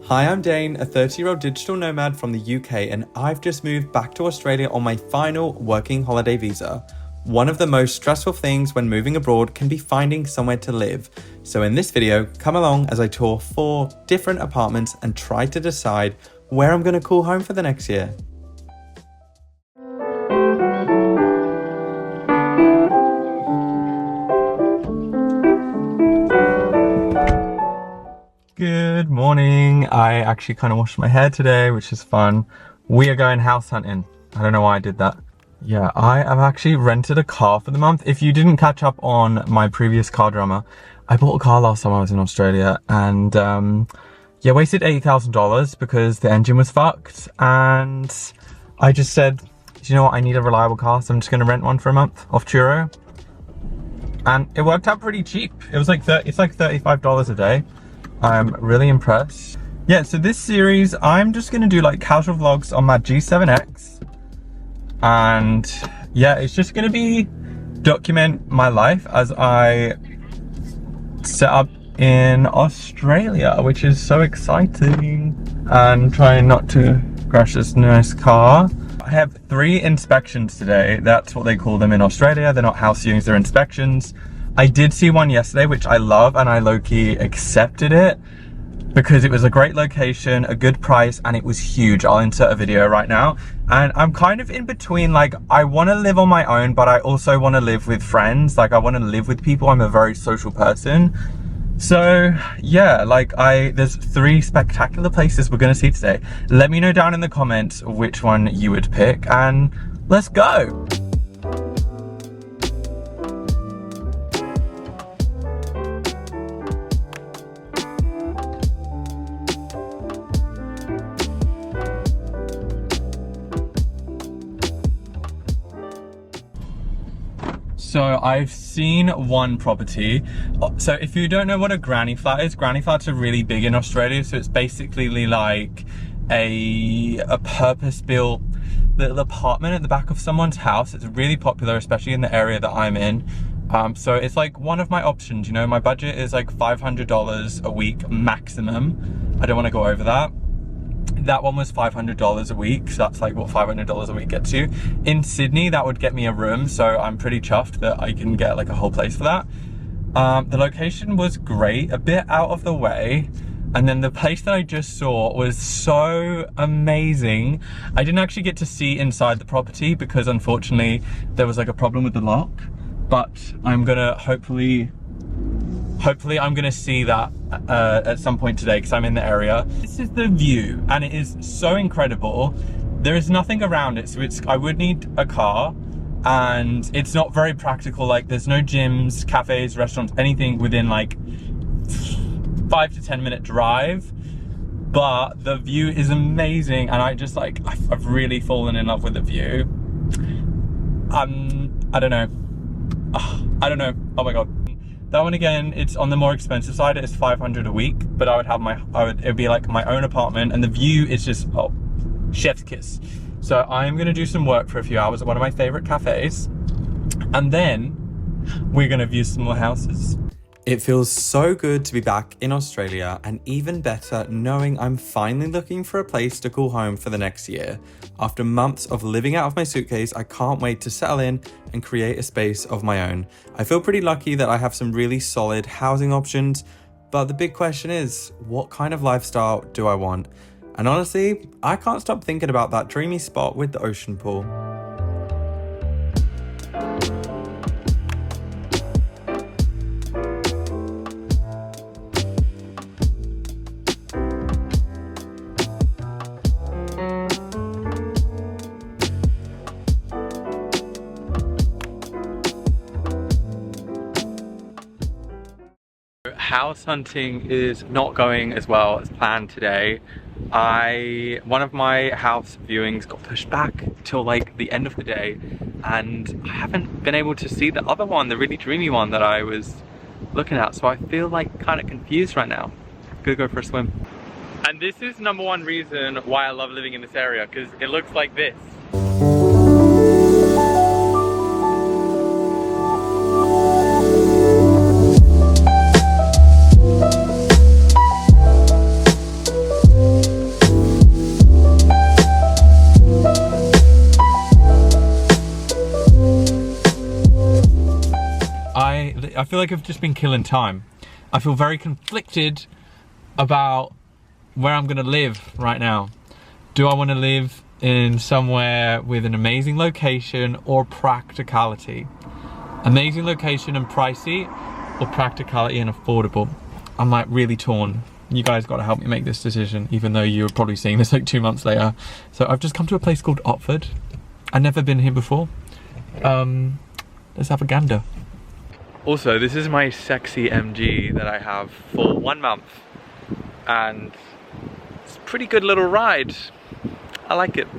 Hi, I'm Dain, a 30-year-old digital nomad from the UK, and I've just moved back to Australia on my final working holiday visa. One of the most stressful things when moving abroad can be finding somewhere to live. So in this video, come along as I tour 4 different apartments and try to decide where I'm going to call home for the next year. Good morning. I actually kind of washed my hair today, which is fun. We are going house hunting. I don't know why I did that. Yeah, I have actually rented a car for the month. If you didn't catch up on my previous car drama, I bought a car last time I was in Australia and yeah, wasted $80,000 because the engine was fucked. And I just said, you know what, I need a reliable car, so I'm just gonna rent one for a month off Turo. And it worked out pretty cheap. It was like it's like $35 a day. I'm really impressed. Yeah, so this series, I'm just gonna do like casual vlogs on my G7X. And yeah, it's just gonna be document my life as I set up in Australia, which is so exciting. And trying not to crash this nice car. I have 3 inspections today. That's what they call them in Australia. They're not house viewings, they're inspections. I did see one yesterday, which I love, and I low-key accepted it because it was a great location, a good price, and it was huge. I'll insert a video right now. And I'm kind of in between, like, I want to live on my own, but I also want to live with friends. Like, I want to live with people. I'm a very social person. So yeah, like there's 3 spectacular places we're going to see today. Let me know down in the comments which one you would pick, and let's go. So I've seen one property. So if you don't know what a granny flat is, granny flats are really big in Australia. So it's basically like a purpose-built little apartment at the back of someone's house. It's really popular, especially in the area that I'm in. So it's like one of my options, you know, my budget is like $500 a week maximum. I don't want to go over that. That one was $500 a week, so that's like what $500 a week gets you. In Sydney, that would get me a room, so I'm pretty chuffed that I can get like a whole place for that. The location was great, a bit out of the way, and then the place that I just saw was so amazing. I didn't actually get to see inside the property because unfortunately there was like a problem with the lock, but I'm gonna hopefully I'm gonna see that at some point today because I'm in the area. This is the view and it is so incredible. There is nothing around it, so I would need a car, and it's not very practical. Like there's no gyms, cafes, restaurants, anything within like 5 to 10 minute drive, but the view is amazing and I just like, I've really fallen in love with the view. I don't know. Oh my god. That one again, it's on the more expensive side. It's $500 a week, but it'd be like my own apartment, and the view is just, oh, chef's kiss. So I'm gonna do some work for a few hours at one of my favorite cafes, and then we're gonna view some more houses. It feels so good to be back in Australia, and even better knowing I'm finally looking for a place to call home for the next year. After months of living out of my suitcase, I can't wait to settle in and create a space of my own. I feel pretty lucky that I have some really solid housing options, but the big question is, what kind of lifestyle do I want? And honestly, I can't stop thinking about that dreamy spot with the ocean pool. House hunting is not going as well as planned today. One of my house viewings got pushed back till like the end of the day, and I haven't been able to see the other one, the really dreamy one that I was looking at, so I feel like kind of confused right now. Gonna go for a swim. And this is number 1 reason why I love living in this area, because it looks like this. I feel like I've just been killing time. I feel very conflicted about where I'm gonna live right now. Do I wanna live in somewhere with an amazing location or practicality? Amazing location and pricey, or practicality and affordable? I'm like really torn. You guys gotta help me make this decision, even though you're probably seeing this like 2 months later. So I've just come to a place called Otford. I've never been here before. Let's have a gander. Also, this is my sexy MG that I have for 1 month. And it's a pretty good little ride. I like it.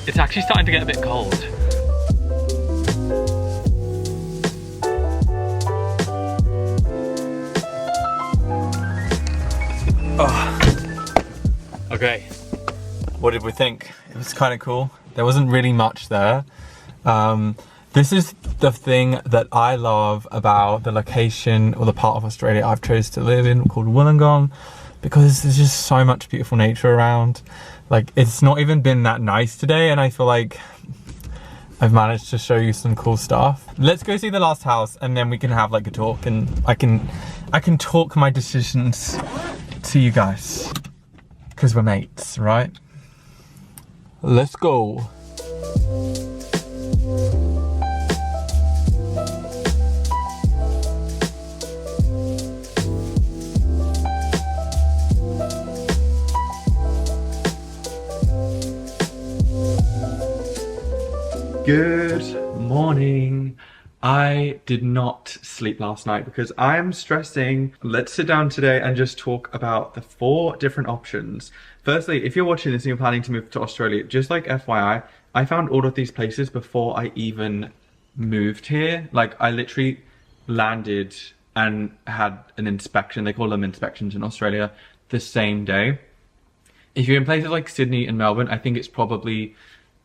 It's actually starting to get a bit cold. Oh. Okay, what did we think? It was kind of cool. There wasn't really much there. This is the thing that I love about the location or the part of Australia I've chose to live in, called Wollongong, because there's just so much beautiful nature around. Like, it's not even been that nice today, and I feel like I've managed to show you some cool stuff. Let's go see the last house, and then we can have like a talk, and I can talk my decisions to you guys, because we're mates, right? Let's go. Good morning. I did not sleep last night because I am stressing. Let's sit down today and just talk about the 4 different options. Firstly, if you're watching this and you're planning to move to Australia, just like FYI, I found all of these places before I even moved here. Like, I literally landed and had an inspection. They call them inspections in Australia the same day. If you're in places like Sydney and Melbourne, I think it's probably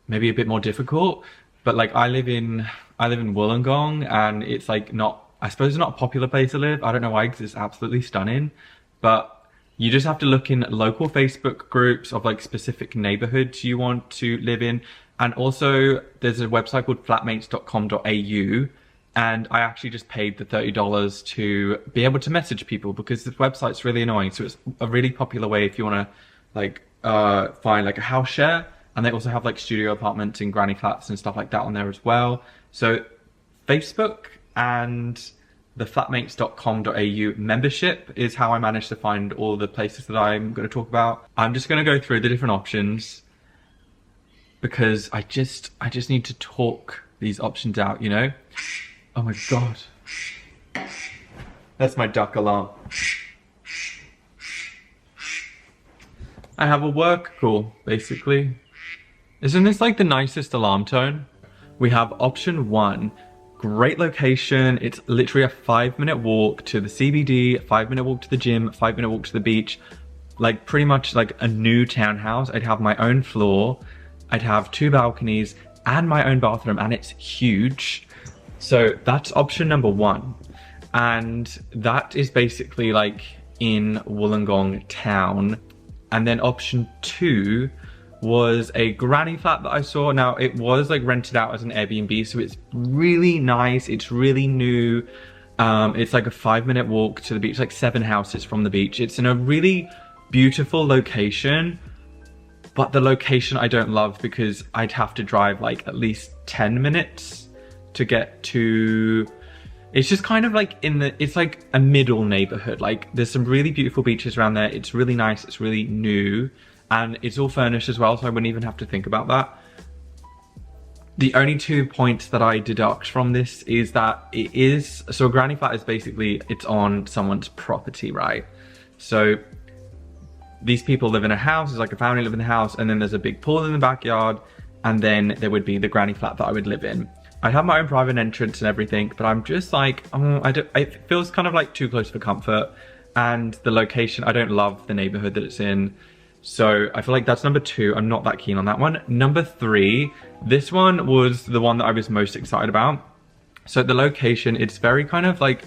maybe a bit more difficult. But like, I live in Wollongong, and it's like not, I suppose it's not a popular place to live. I don't know why, because it's absolutely stunning. But you just have to look in local Facebook groups of like specific neighborhoods you want to live in. And also there's a website called flatmates.com.au, and I actually just paid the $30 to be able to message people, because this website's really annoying. So it's a really popular way if you want to like find like a house share. And they also have like studio apartments and granny flats and stuff like that on there as well. So Facebook and the flatmates.com.au membership is how I managed to find all the places that I'm going to talk about. I'm just going to go through the different options because I just need to talk these options out, you know? Oh my God. That's my duck alarm. I have a work call, basically. Isn't this like the nicest alarm tone? We have option 1, great location. It's literally a 5-minute walk to the CBD, a 5-minute walk to the gym, a 5-minute walk to the beach. Like pretty much like a new townhouse. I'd have my own floor. I'd have 2 balconies and my own bathroom, and it's huge. So that's option number 1. And that is basically like in Wollongong town. And then option 2 was a granny flat that I saw. Now, it was like rented out as an Airbnb, so it's really nice, it's really new. It's like a 5-minute walk to the beach, like 7 houses from the beach. It's in a really beautiful location, but the location I don't love because I'd have to drive like at least 10 minutes to get to... It's just kind of like it's like a middle neighborhood. Like, there's some really beautiful beaches around there. It's really nice, it's really new. And it's all furnished as well, so I wouldn't even have to think about that. The only 2 points that I deduct from this is that it is, so a granny flat is basically, it's on someone's property, right? So these people live in a house, there's like a family live in the house, and then there's a big pool in the backyard, and then there would be the granny flat that I would live in. I have my own private entrance and everything, but I'm just like, it feels kind of like too close for comfort. And the location, I don't love the neighborhood that it's in. So I feel like that's number 2. I'm not that keen on that one. Number 3, this one was the one that I was most excited about. So the location, it's very kind of like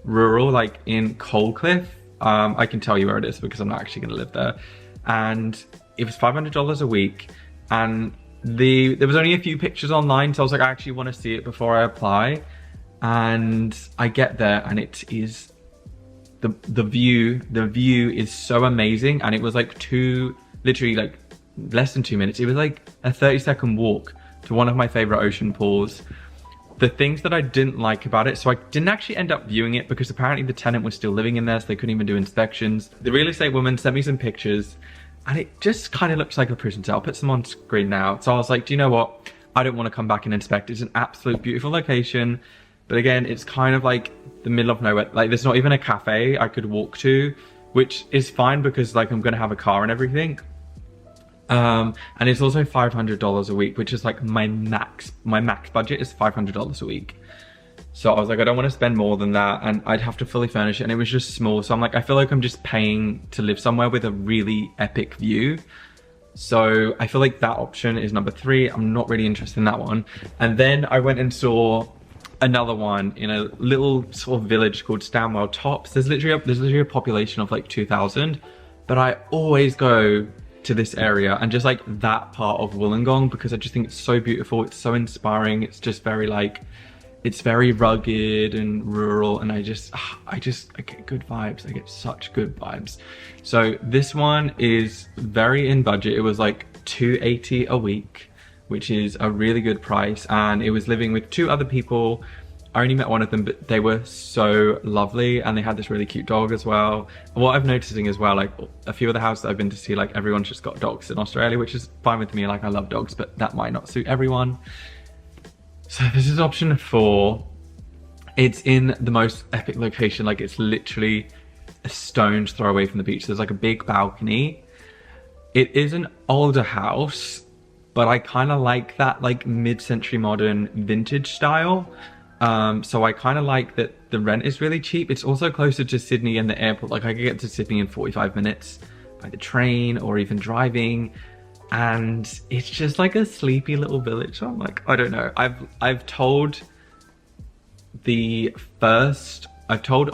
rural, like in Coldcliff, I can tell you where it is because I'm not actually going to live there. And it was $500 a week. And there was only a few pictures online, so I was like, I actually want to see it before I apply. And I get there, and it is the view is so amazing. And it was like literally like less than 2 minutes. It was like a 30-second walk to one of my favorite ocean pools. The things that I didn't like about it, so I didn't actually end up viewing it because apparently the tenant was still living in there, so they couldn't even do inspections. The real estate woman sent me some pictures, and it just kind of looks like a prison cell. I'll put some on screen now. So I was like, do you know what? I don't want to come back and inspect. It's an absolute beautiful location. But again, it's kind of like the middle of nowhere. Like there's not even a cafe I could walk to, which is fine because like I'm going to have a car and everything. And it's also $500 a week, which is like my max budget is $500 a week. So I was like, I don't want to spend more than that, and I'd have to fully furnish it, and it was just small. So I'm like, I feel like I'm just paying to live somewhere with a really epic view. So I feel like that option is number 3. I'm not really interested in that one. And then I went and saw another one in a little sort of village called Stanwell Tops. There's literally a population of like 2,000, but I always go to this area and just like that part of Wollongong because I just think it's so beautiful. It's so inspiring. It's just very like, it's very rugged and rural, and I get good vibes. I get such good vibes. So this one is very in budget. It was like $280 a week, which is a really good price, and it was living with 2 other people. I only met one of them, but they were so lovely, and they had this really cute dog as well. And what I'm noticing as well, like a few of the houses that I've been to see, like everyone's just got dogs in Australia, which is fine with me. Like I love dogs, but that might not suit everyone. So this is option 4. It's in the most epic location. Like it's literally a stone's throw away from the beach. There's like a big balcony. It is an older house, but I kind of like that like mid-century modern vintage style. So I kind of like that the rent is really cheap. It's also closer to Sydney and the airport. Like I could get to Sydney in 45 minutes by the train or even driving. And it's just like a sleepy little village. So I'm like, I don't know. I've told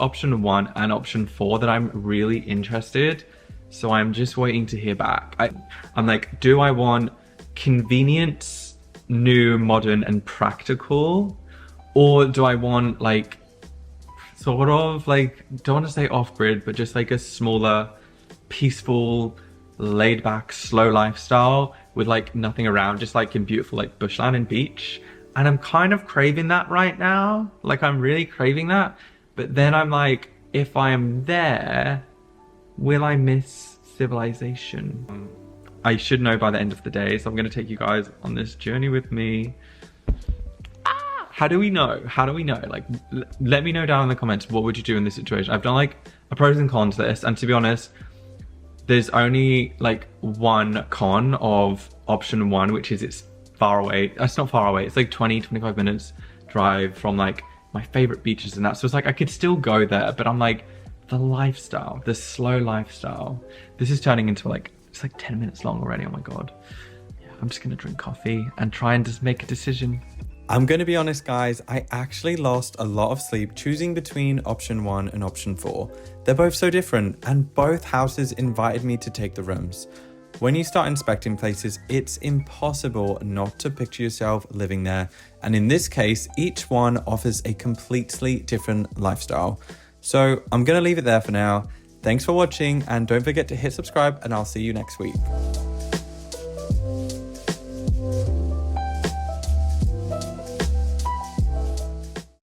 option 1 and option 4 that I'm really interested. So I'm just waiting to hear back. I'm like, do I want convenience, new, modern, and practical? Or do I want like, sort of like, don't want to say off-grid, but just like a smaller, peaceful, laid back, slow lifestyle with like nothing around, just like in beautiful like bushland and beach. And I'm kind of craving that right now. Like I'm really craving that. But then I'm like, if I am there, will I miss civilization? I should know by the end of the day, so I'm going to take you guys on this journey with me. How do we know? How do we know? Like, let me know down in the comments, what would you do in this situation? I've done like a pros and cons list, and to be honest, there's only like one con of option 1, which is it's far away. It's not far away. It's like 20-25 minutes drive from like my favorite beaches and that. So it's like I could still go there, but I'm like, the lifestyle, the slow lifestyle. This is turning into like, it's like 10 minutes long already. Oh my God. Yeah, I'm just gonna drink coffee and try and just make a decision. I'm going to be honest, guys, I actually lost a lot of sleep choosing between option 1 and option 4. They're both so different, and both houses invited me to take the rooms. When you start inspecting places, it's impossible not to picture yourself living there. And in this case, each one offers a completely different lifestyle. So I'm going to leave it there for now. Thanks for watching, and don't forget to hit subscribe, and I'll see you next week.